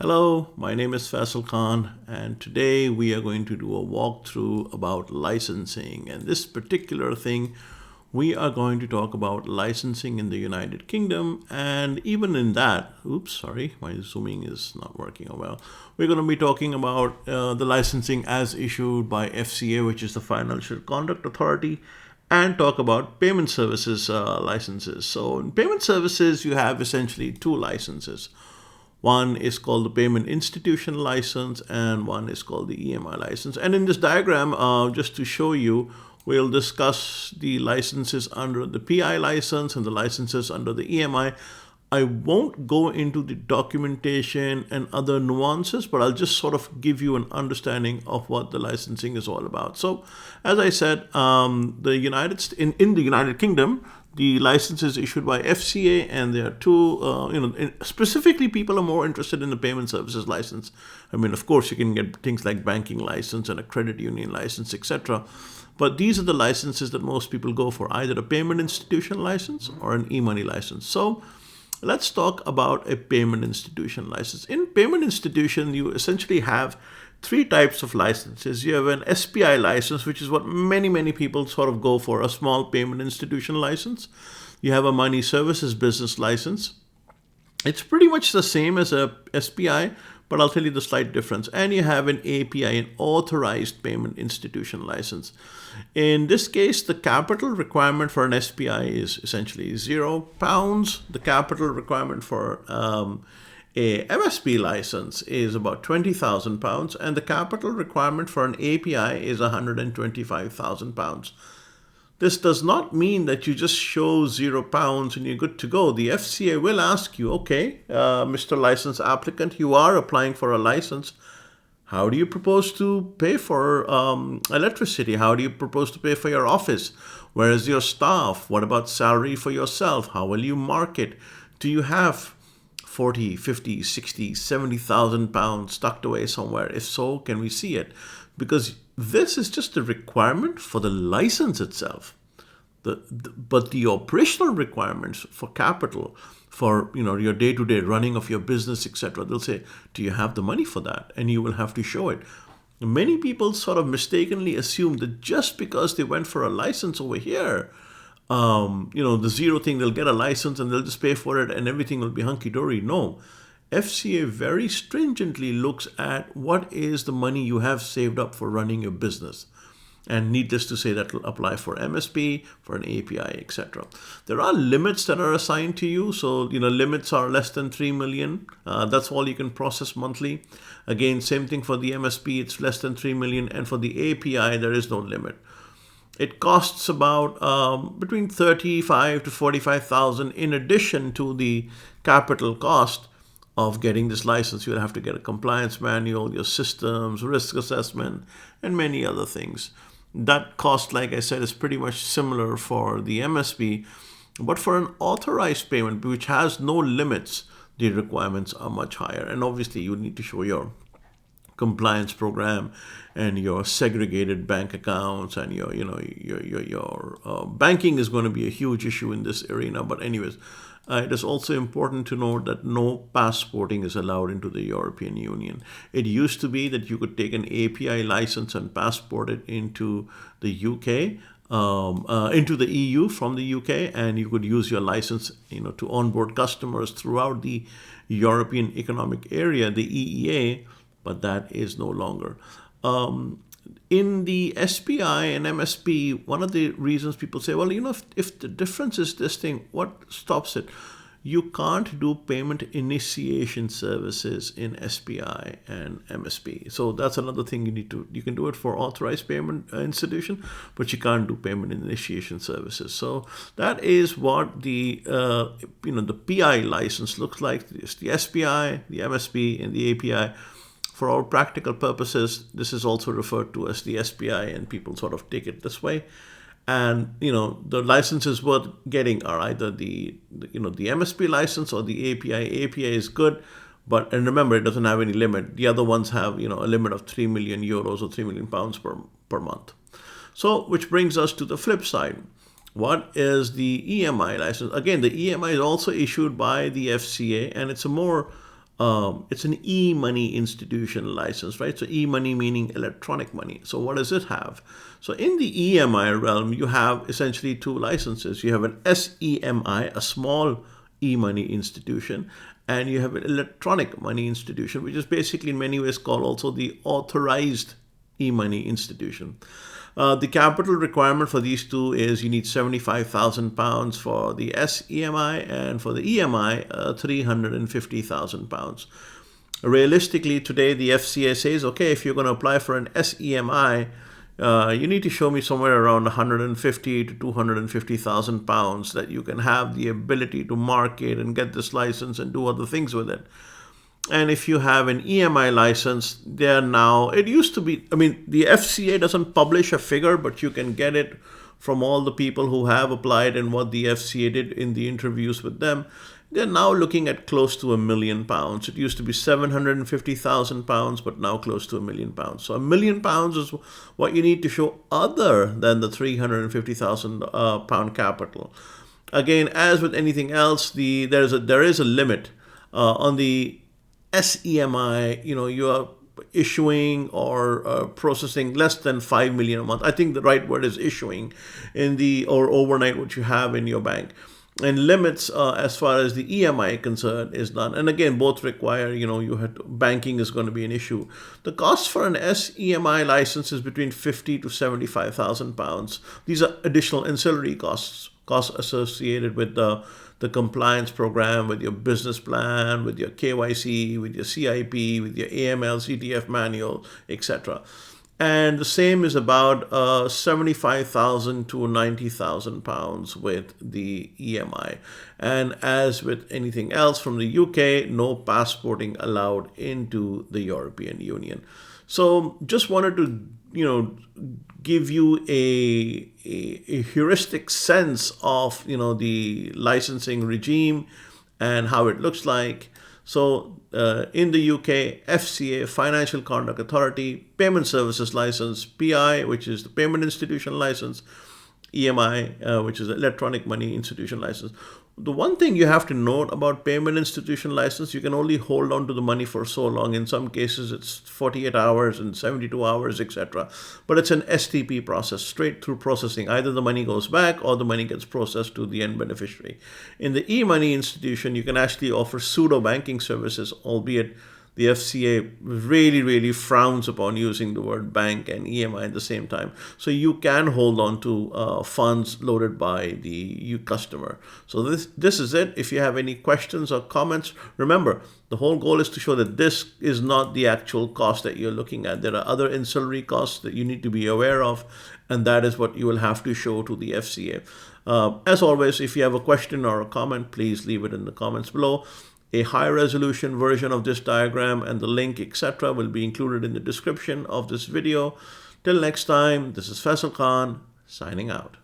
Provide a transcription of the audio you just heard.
Hello, my name is Faisal Khan, and today we are going to do a walkthrough about licensing. And this particular thing, we are going to talk about licensing in the United Kingdom, and even in that, oops, sorry, my zooming is not working well. We're going to be talking about the licensing as issued by FCA, which is the Financial Conduct Authority, and talk about payment services licenses. So, in payment services, you have essentially two licenses. One is called the Payment Institution License, and one is called the EMI license. And in this diagram, just to show you, we'll discuss the licenses under the PI license and the licenses under the EMI. I won't go into the documentation and other nuances, but I'll just sort of give you an understanding of what the licensing is all about. So, as I said, in the United Kingdom, the license is issued by FCA, and there are two. Specifically, people are more interested in the payment services license. I mean, of course, you can get things like banking license and a credit union license, etc. But these are the licenses that most people go for, either a payment institution license or an e-money license. So, let's talk about a payment institution license. In payment institution, you essentially have three types of licenses. You have an SPI license, which is what many people sort of go for, a small payment institution license. You have a money services business license. It's pretty much the same as a SPI, but I'll tell you the slight difference. And you have an API, an authorized payment institution license. In this case, the capital requirement for an SPI is essentially £0. The capital requirement for a MSP license is about £20,000, and the capital requirement for an API is £125,000. This does not mean that you just show £0 and you're good to go. The FCA will ask you, okay, Mr. License Applicant, you are applying for a license. How do you propose to pay for electricity? How do you propose to pay for your office? Where is your staff? What about salary for yourself? How will you market? Do you have 40, 50, 60, 70,000 pounds tucked away somewhere? If so, can we see it? Because this is just a requirement for the license itself. But the operational requirements for capital, for your day-to-day running of your business, etc., they'll say, do you have the money for that? And you will have to show it. Many people sort of mistakenly assume that just because they went for a license over here, the zero thing, they'll get a license and they'll just pay for it and everything will be hunky-dory. No. FCA very stringently looks at what is the money you have saved up for running your business. And needless to say, that will apply for MSP, for an API, etc. There are limits that are assigned to you. So, limits are less than 3 million. That's all you can process monthly. Again, same thing for the MSP, it's less than 3 million. And for the API, there is no limit. It costs about between 35 to 45,000 in addition to the capital cost of getting this license. You'll have to get a compliance manual, your systems, risk assessment, and many other things. That cost, like I said, is pretty much similar for the MSP. But for an authorized payment, which has no limits, the requirements are much higher. And obviously, you need to show your compliance program and your segregated bank accounts, and your banking is going to be a huge issue in this arena. But anyways, it is also important to note that no passporting is allowed into the European Union. It used to be that you could take an API license and passport it into the UK, into the EU from the UK, and you could use your license, to onboard customers throughout the European Economic Area, the EEA, but that is no longer. In the SPI and MSP, one of the reasons people say, well, if the difference is this thing, what stops it? You can't do payment initiation services in SPI and MSP. So that's another thing you can do it for authorized payment institution, but you can't do payment initiation services. So that is what the PI license looks like. It's the SPI, the MSP, and the API. For our practical purposes, this is also referred to as the SPI, and people sort of take it this way. And, the licenses worth getting are either the MSP license or the API. API is good, and remember, it doesn't have any limit. The other ones have, a limit of 3 million euros or 3 million pounds per month. So, which brings us to the flip side. What is the EMI license? Again, the EMI is also issued by the FCA, and it's a more it's an e-money institution license, right? So e-money meaning electronic money. So what does it have? So in the EMI realm, you have essentially two licenses. You have an SEMI, a small e-money institution, and you have an electronic money institution, which is basically in many ways called also the authorized e-money institution. The capital requirement for these two is you need £75,000 for the SEMI, and for the EMI, £350,000. Realistically, today the FCA says, okay, if you're going to apply for an SEMI, you need to show me somewhere around 150 to 250,000 pounds that you can have the ability to market and get this license and do other things with it. And if you have an EMI license, they're now, it used to be, I mean, the FCA doesn't publish a figure, but you can get it from all the people who have applied and what the FCA did in the interviews with them. They're now looking at close to £1 million. It used to be £750,000, but now close to £1 million. So £1 million is what you need to show other than the £350,000 capital. Again, as with anything else, there is a limit on the SEMI. You are issuing or processing less than 5 million a month. I think the right word is issuing or overnight what you have in your bank. And limits as far as the EMI concerned is none. And again, both require, banking is going to be an issue. The cost for an SEMI license is between 50 to 75,000 pounds. These are additional ancillary costs associated with the compliance program, with your business plan, with your KYC, with your CIP, with your AML, CTF manual, etc. And the same is about 75,000 to 90,000 pounds with the EMI. And as with anything else from the UK, no passporting allowed into the European Union. So just wanted to, give you a heuristic sense of, the licensing regime and how it looks like. So in the UK, FCA, Financial Conduct Authority, Payment Services License, PI, which is the Payment Institution License, EMI, which is Electronic Money Institution License. The one thing you have to note about Payment Institution License, you can only hold on to the money for so long. In some cases, it's 48 hours and 72 hours, etc. But it's an STP process, straight through processing. Either the money goes back or the money gets processed to the end beneficiary. In the e-money institution, you can actually offer pseudo banking services, albeit the FCA really, really frowns upon using the word bank and EMI at the same time. So you can hold on to funds loaded by the customer. So this is it. If you have any questions or comments, remember, the whole goal is to show that this is not the actual cost that you're looking at. There are other ancillary costs that you need to be aware of, and that is what you will have to show to the FCA. As always, if you have a question or a comment, please leave it in the comments below. A high-resolution version of this diagram and the link, etc., will be included in the description of this video. Till next time, this is Faisal Khan, signing out.